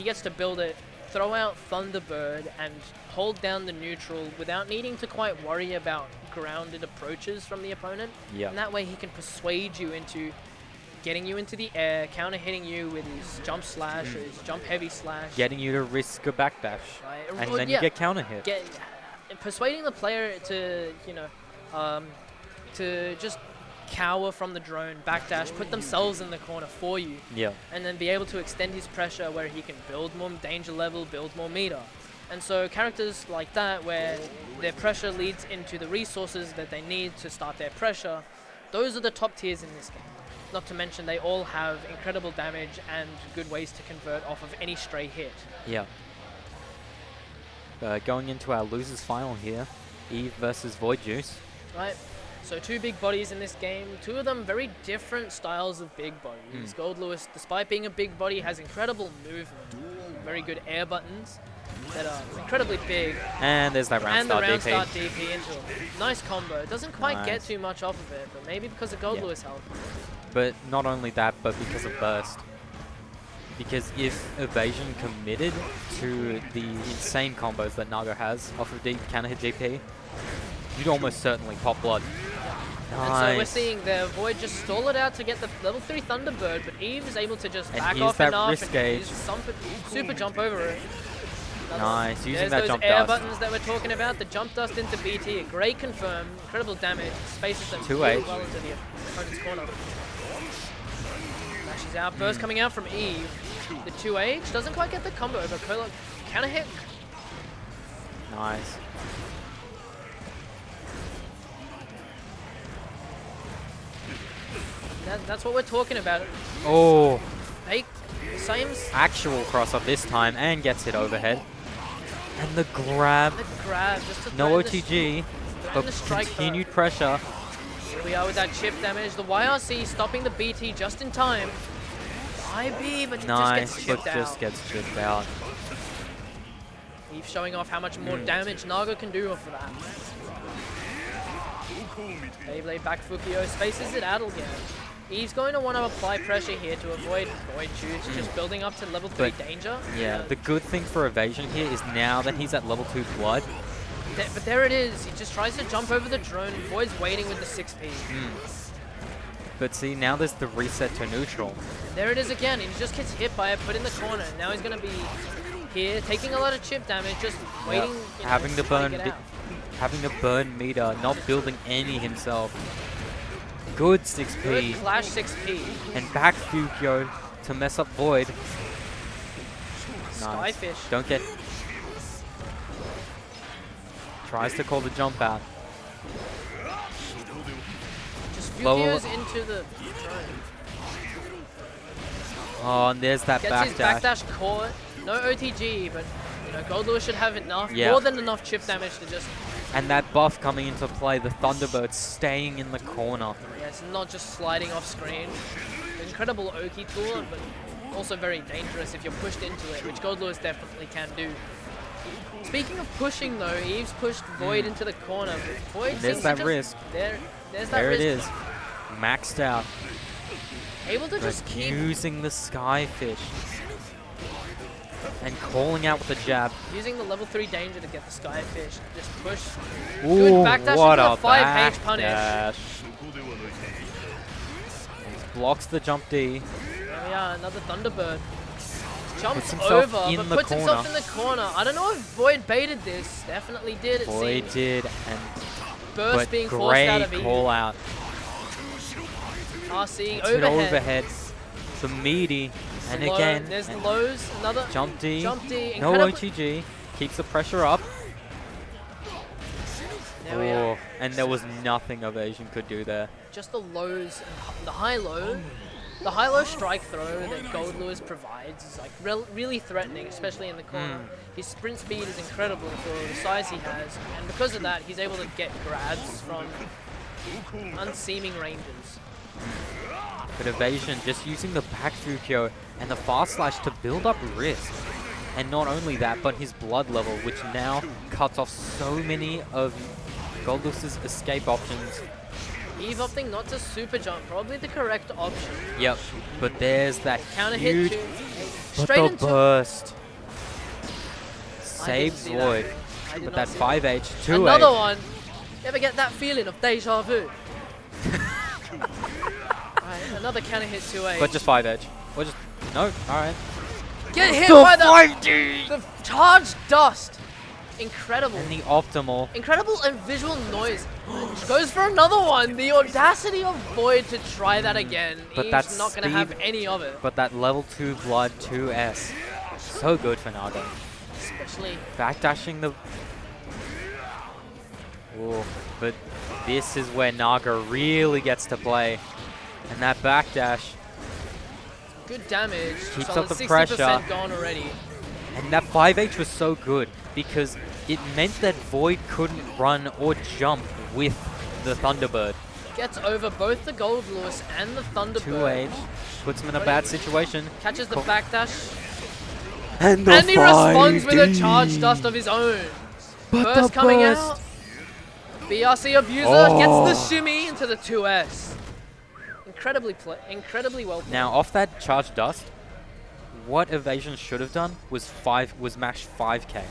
he gets to build it, throw out Thunderbird, and hold down the neutral without needing to quite worry about grounded approaches from the opponent. Yeah. And that way he can persuade you into getting you into the air, counter hitting you with his jump slash or his jump heavy slash. Getting you to risk a backdash. Right. And then you get counter hit. Persuading the player to, you know, to just cower from the drone, backdash, put themselves in the corner for you. Yeah. And then be able to extend his pressure where he can build more danger level, build more meter. And so characters like that, where their pressure leads into the resources that they need to start their pressure, those are the top tiers in this game. Not to mention they all have incredible damage and good ways to convert off of any stray hit. Yeah. Going into our losers final here, Eve versus Void Juice. Right. So two big bodies in this game, two of them very different styles of big bodies. Gold Lewis, despite being a big body, has incredible movement, very good air buttons that are incredibly big. And there's that round start DP. And the round start DP into a nice combo. It doesn't quite get too much off of it, but maybe because of Gold Lewis health. But not only that, but because of burst. Because if evasion committed to the insane combos that Nago has off of counter hit DP, you'd almost certainly pop blood. Nice. And so we're seeing the Void just stall it out to get the level 3 Thunderbird, but Eve is able to just back off enough and use super jump over it. Nice, using that jump air dust. buttons that we're talking about, the jump dust into BT, a great confirm, incredible damage, spaces them 2H. really well into the opponent's corner. Lashes out, burst coming out from Eve. The 2H doesn't quite get the combo, but counter hit. Nice. That's what we're talking about. Oh. Same. Actual cross up this time and gets it overhead. And the grab. Just to no OTG, but continued pressure. Here we are with that chip damage. The YRC stopping the BT just in time. IB, but nice, just gets chipped out. Eve showing off how much more damage Nago can do off of that. Beyblade back Fukio spaces it out again. Eve's going to want to apply pressure here to avoid Void Juice, just building up to level 3 danger. Yeah, the good thing for evasion here is now that he's at level 2 blood. But there it is. He just tries to jump over the drone. Void's waiting with the 6P. But see, now there's the reset to neutral. And there it is again. He just gets hit by it, put in the corner. And now he's going to be here, taking a lot of chip damage, just waiting. You know, having to burn meter, not building any himself. Good 6P. Good flash 6P. And back Fukio to mess up Void. Nice. Skyfish. Don't get... Tries to call the jump out. Just Fukio's into the drone. Oh, and there's that Gets his backdash caught. No OTG, but you know, Gold Lewis should have enough, more than enough chip damage to just... And that buff coming into play, the Thunderbird staying in the corner. Yeah, it's not just sliding off screen. Incredible Oki tool, but also very dangerous if you're pushed into it, which Gold Lewis definitely can do. Speaking of pushing though, Eve's pushed Void into the corner. Void there's that risk. There's that there risk. It is. Maxed out. Able to just keep using the Skyfish. And calling out with the jab. Using the level 3 danger to get the Skyfish. Just push. Ooh, good backdash what into a the 5H punish. Blocks the jump D. There we are, another Thunderbird. Jumps himself over, but puts himself in the corner. I don't know if Void baited this. Definitely did, it seems. Void did, and burst being forced out of Eve. Call out. Seeing overhead. The meaty. And again, there's the lows, another jump D, no OTG, keeps the pressure up. There we are. And there was nothing evasion could do there. Just the lows and the high-low. The high-low strike throw that Gold Lewis provides is like really threatening, especially in the corner. His sprint speed is incredible for the size he has, and because of that, he's able to get grabs from unseeming ranges. But evasion, just using the back Fukio and the fast slash to build up risk. And not only that, but his blood level, which now cuts off so many of Gold Lewis's escape options. Eve opting not to super jump, probably the correct option. Yep, but there's that counter huge... hit But Straight the into burst I didn't saves see Void. I did With not that see 5H, 2H. Another one. You ever get that feeling of deja vu? Right, another counter hit 2A. But just 5H. Or just, no, alright. Get hit The by 5D! the charged dust. Incredible. And the optimal. Incredible and visual noise. Goes for another one. The audacity of Void to try that again. But He's that's not going to speed. have any of it. But that level 2 blood 2S. So good for Naga. Especially. Backdashing the... Ooh, but this is where Naga really gets to play. And that backdash. Good damage. Keeps Solid up the 60% pressure. gone already. And that 5H was so good because it meant that Void couldn't run or jump with the Thunderbird. Gets over both the Gold Lewis and the Thunderbird. 2H puts him in a bad situation. Catches the backdash. And And he responds with a charge dust of his own. But Burst the coming burst. out. BRC Abuser Oh. gets the shimmy into the 2S. Incredibly well played. Now off that charge dust, what evasion should have done was mash 5k.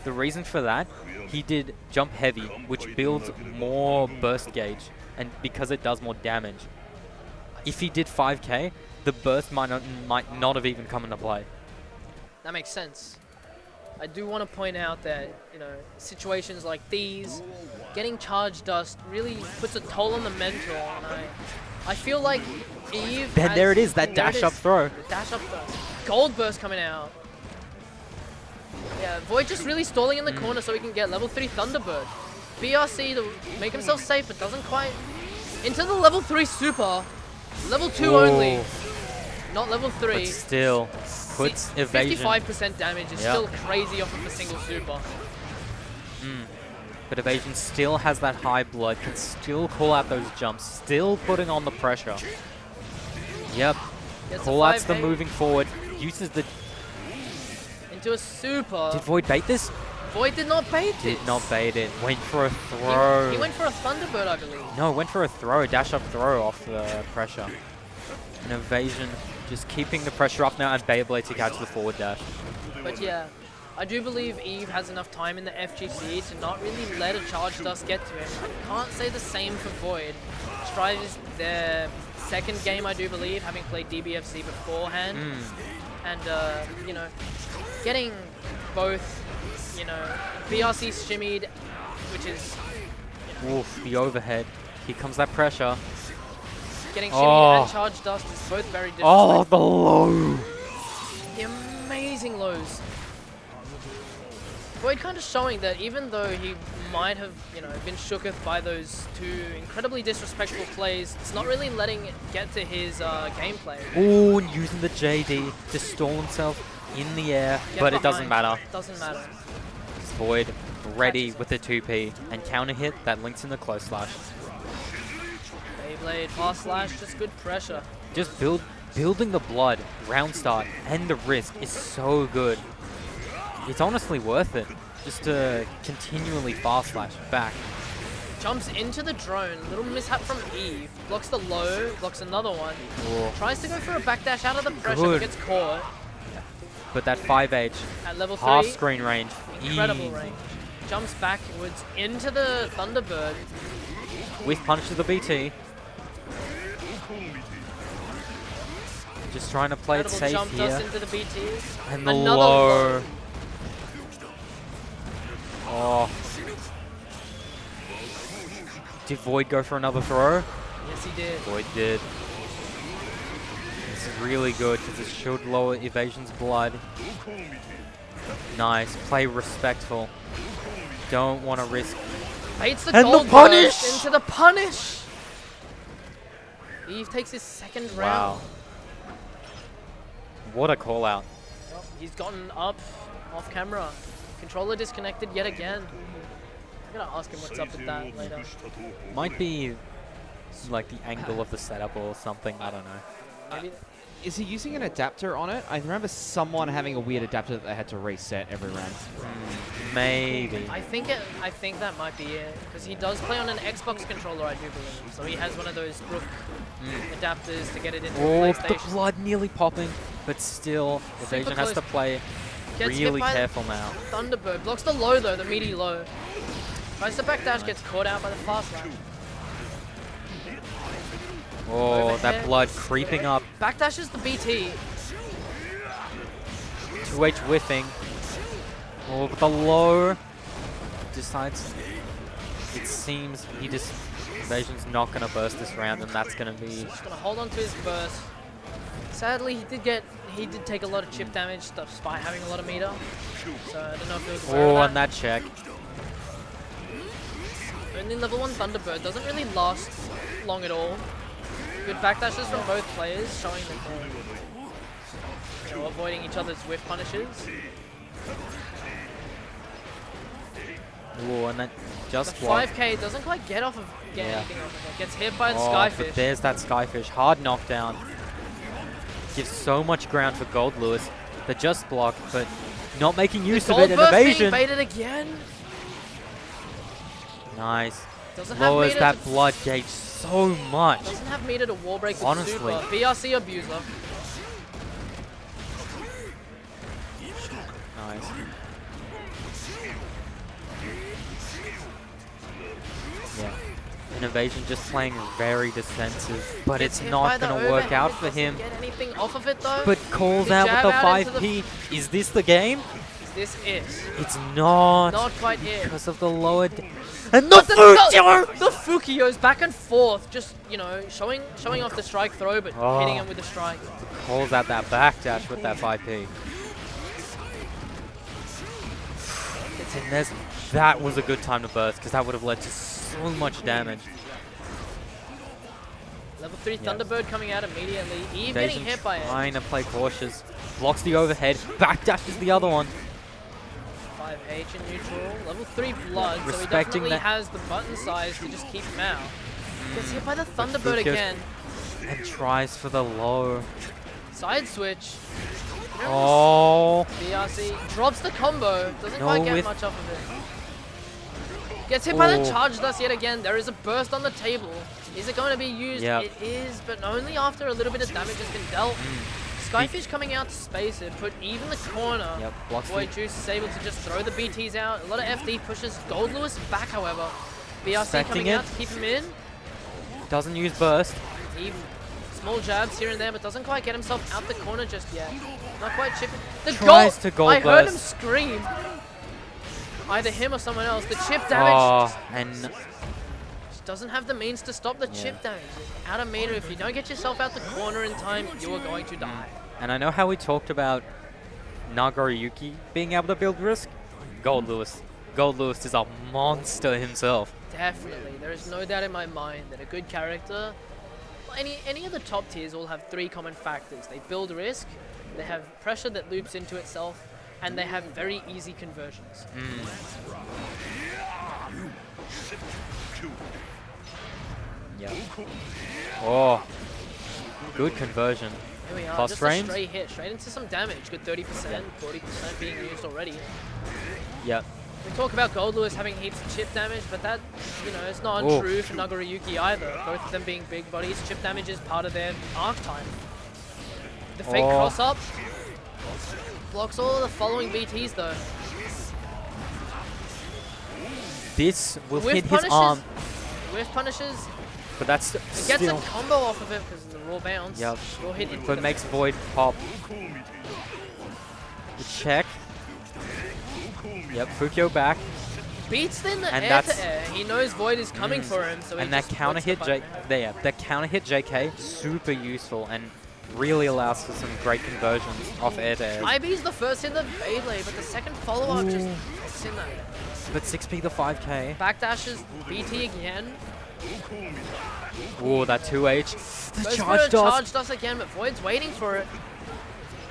The reason for that, he did jump heavy, which builds more burst gauge, and because it does more damage. If he did 5k, the burst might not have even come into play. That makes sense. I do want to point out that, you know, situations like these, getting charge dust really puts a toll on the mental, and I feel like Eve Then has- there it is, that there it dash up is. throw. The dash up throw. Gold burst coming out. Yeah, Void just really stalling in the corner so he can get level 3 Thunderbird. BRC to make himself safe, but doesn't quite. Into the level 3 super. Level 2 Whoa. only. Not level 3. But still, puts evasion. 55% damage is Yep. still crazy off of a single super. But evasion still has that high blood, can still call out those jumps, still putting on the pressure. Yep, Gets a call outs the 5K moving forward, uses the... into a super. Did Void bait this? Void did not bait Did this. not bait it, went for a throw. He went for a Thunderbird, I believe. No, went for a throw, dash up throw off the pressure. And evasion just keeping the pressure up now, and Beyblade to catch the forward dash. But yeah, I do believe Eve has enough time in the FGC to not really let a charge dust get to him. I can't say the same for Void. Strive is their second game, I do believe, having played DBFC beforehand. And, you know, getting both, you know, BRC shimmied, which is Oof, the overhead. Here comes that pressure. getting shimmied and charge dust is both very disrespectful. Oh, the low! The amazing lows. Void kind of showing that even though he might have, you know, been shooketh by those two incredibly disrespectful plays, it's not really letting it get to his gameplay. Ooh, and using the JD to stall himself in the air, Get but it doesn't behind. matter. Doesn't matter. Void ready with the 2P and counter hit that links in the close slash. Beyblade, fast slash, just good pressure. Just building the blood, round start, and the risk is so good. It's honestly worth it just to continually fast slash back. Jumps into the drone, little mishap from Eve, blocks the low, blocks another one. Ooh. Tries to go for a backdash out of the pressure, Good. but gets caught But that 5H, at level 3. half screen range, Incredible easy. range. Jumps backwards into the Thunderbird. With punch to the BT. Just trying to play it Incredible safe jump here. dust into the BT. And the Another low. Oh. Did Void go for another throw? Yes, he did. Void did. This is really good because it should lower evasion's blood. Nice. Play respectful. Don't want to risk. Baits the And the gold punish! burst into the punish. Eve takes his second round. Wow. What a call out. Well, he's gotten up off camera. Controller disconnected yet again. I'm gonna ask him what's up with that later. Might be like the angle of the setup or something. I don't know. Maybe. Is he using an adapter on it? I remember someone having a weird adapter that they had to reset every round. Maybe. I think that might be it, because he does play on an Xbox controller, I do believe. So he has one of those Brook adapters to get it into Oh, PlayStation. the blood nearly popping, but still, evasion has to play Gets hit really by careful now. Thunderbird blocks the low though, the meaty low. Tries the backdash, gets caught out by the fast line. Oh, Overhead. that blood creeping up. Backdashes the BT. 2H whiffing. Oh, but the low decides. It seems evasion's not gonna burst this round, and that's gonna be. Just gonna hold on to his burst. Sadly, he did take a lot of chip damage despite having a lot of meter. So I don't know if it was aware of and that check. Only level 1 Thunderbird doesn't really last long at all. Good backdashes from both players, showing that they're avoiding each other's whiff punishes. Oh, and that just The blocked. 5k doesn't quite get anything off of it. Gets hit by the But Skyfish. there's that Skyfish. Hard knockdown. Gives so much ground for Gold Lewis. The just block, but not making use of it in evasion. Being baited again. Nice. Doesn't have Lowers meter that blood gauge so much. Doesn't have meter to wall break with Honestly. Super. BRC abuser. Nice. Yeah. Innovation just playing very defensive, but Gets it's hit not by going the to work overhead, out for him. Doesn't get anything off of it though. But calls The out with jab the out into 5P. Is this the game? This is It's not. not quite it. Because of the lower... And the Fukio! The Fukio's back and forth, just, you know, showing off the strike throw, but hitting him with the strike. Calls out that backdash with that 5P. And that was a good time to burst, because that would have led to so much damage. Level 3 Thunderbird coming out immediately. Eve getting hit by it. Trying to play cautious. Blocks the overhead. Backdashes the other one. 5H in neutral. Level 3 blood, so he Respecting definitely that. has the button size to just keep him out. Gets hit by the Thunderbird again. And tries for the low. Side switch. Oh. BRC drops the combo. Doesn't quite get much off of it. Gets hit by the charge dust yet again. There is a burst on the table. Is it going to be used? Yep. It is, but only after a little bit of damage has been dealt. Skyfish coming out to space it, put Eve in the corner. Yep, blocks Boy Juice is able to just throw the BTs out. A lot of FD pushes Gold Lewis back, however. BRC coming out to keep him in. Doesn't use burst. Eve, small jabs here and there, but doesn't quite get himself out the corner just yet. Not quite chipping. The Tries to gold I heard him burst. scream. Either him or someone else. The chip damage just doesn't have the means to stop the chip damage. Out of meter, if you don't get yourself out the corner in time, you are going to die. And I know how we talked about Nagoriyuki being able to build risk. Gold Lewis. Gold Lewis is a monster himself. Definitely. There is no doubt in my mind that a good character, any of the top tiers all have 3 common factors. They build risk, they have pressure that loops into itself, and they have very easy conversions. Yeah. Oh. Good conversion. Here we are, Plus just frames. a straight hit, straight into some damage. Good 30%, 40% being used already. Yep. We talk about Gold Lewis having heaps of chip damage, but that, you know, it's not untrue for Nagoriyuki either. Both of them being big bodies, chip damage is part of their archetype. The fake cross up blocks all of the following BTs though. This will Whiff hit his punishes, arm, Whiff punishes. but that's He gets still... a combo off of it because of the raw bounce. Yep. Raw hit into But the makes Void pop. The check. Yep, Fukio back. beats in the And air that's- to air. He knows Void is coming for him, so he And that just counter waits the hit button. that counter hit JK, super useful and really allows for some great conversions off air to air. IB's the first in the Beyblade, but the second follow-up just gets in there. But 6P the 5K. Backdashes BT again. Ooh, that 2H. The Goes charge for a dust. charge dust again, but Void's waiting for it.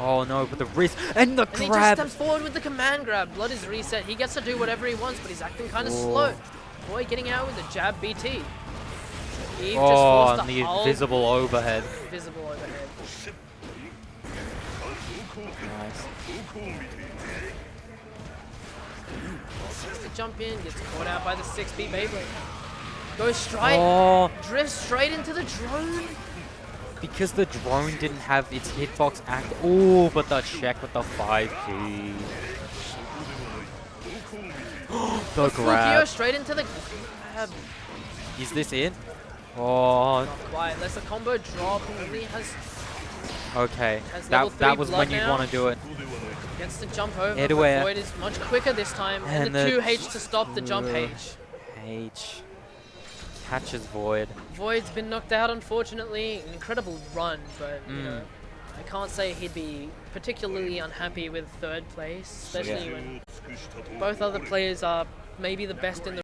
Oh no, but the wrist and the And he just grab. steps forward with the command grab. Blood is reset. He gets to do whatever he wants, but he's acting kind of slow. Void getting out with the jab BT. Eve just forced and to the hold. invisible overhead. Visible overhead. Nice. Tries to jump in, gets caught out by the 6B Beyblade. Goes straight, Oh, drifts straight into the drone. because the drone didn't have its hitbox act. Oh, but the check with the 5G. The Fukio grab. straight into the grab. Is this it? Oh, Not quite. Lets the combo drop. Only has okay. Has level That 3 was blood when you now. want to do it. Gets the jump over. Head But away. Void is much quicker this time. And the 2H to stop the jump H. H. Catches Void. Void's been knocked out, unfortunately. An incredible run, but you know, I can't say he'd be particularly unhappy with third place, especially when both other players are maybe the best in the